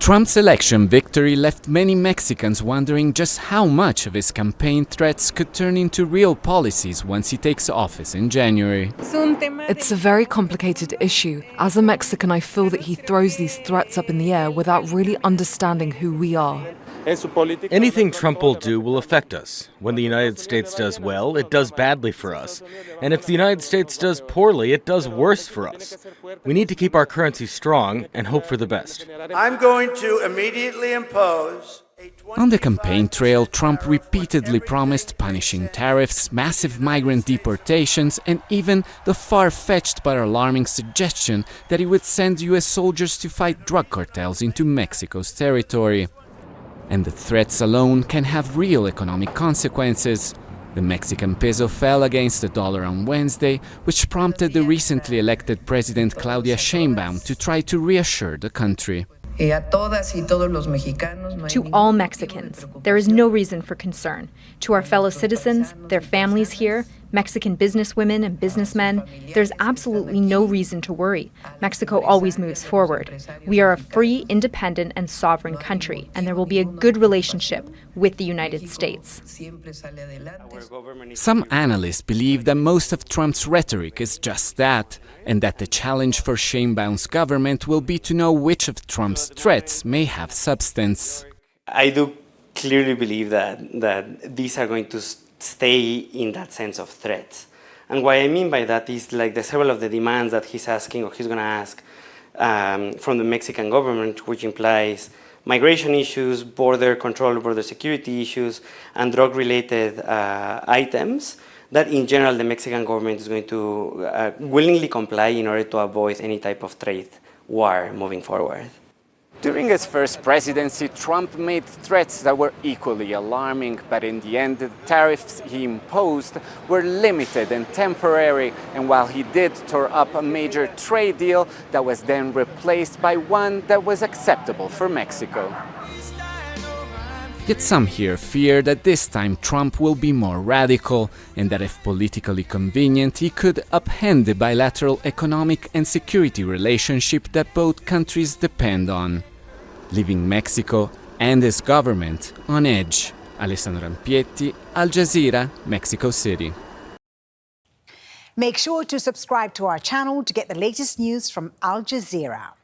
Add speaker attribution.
Speaker 1: Trump's election victory left many Mexicans wondering just how much of his campaign threats could turn into real policies once he takes office in January.
Speaker 2: It's a very complicated issue. As a Mexican, I feel that he throws these threats up in the air without really understanding who we are.
Speaker 3: Anything Trump will do will affect us. When the United States does well, it does badly for us. And if the United States does poorly, it does worse for us. We need to keep our currency strong and hope for the best.
Speaker 4: I'm going to immediately impose
Speaker 1: On the campaign trail, Trump repeatedly promised punishing tariffs, massive migrant deportations, and even the far-fetched but alarming suggestion that he would send US soldiers to fight drug cartels into Mexico's territory. And the threats alone can have real economic consequences. The Mexican peso fell against the dollar on Wednesday, which prompted the recently elected President Claudia Sheinbaum to try to reassure the country.
Speaker 5: To all Mexicans, there is no reason for concern. To our fellow citizens, their families here, Mexican businesswomen and businessmen, there's absolutely no reason to worry. Mexico always moves forward. We are a free, independent, and sovereign country, and there will be a good relationship with the United States.
Speaker 1: Some analysts believe that most of Trump's rhetoric is just that, and that the challenge for Sheinbaum's government will be to know which of Trump's threats may have substance.
Speaker 6: I do clearly believe that these are going to stay in that sense of threats. And what I mean by that is like the several of the demands that he's asking or he's going to ask from the Mexican government, which implies migration issues, border control, border security issues, and drug-related items that in general the Mexican government is going to willingly comply in order to avoid any type of trade war moving forward.
Speaker 1: During his first presidency, Trump made threats that were equally alarming, but in the end, the tariffs he imposed were limited and temporary, and while he did tore up a major trade deal that was then replaced by one that was acceptable for Mexico. Yet some here fear that this time Trump will be more radical, and that if politically convenient, he could upend the bilateral economic and security relationship that both countries depend on, leaving Mexico and his government on edge. Alessandro Rampietti, Al Jazeera, Mexico City.
Speaker 7: Make sure to subscribe to our channel to get the latest news from Al Jazeera.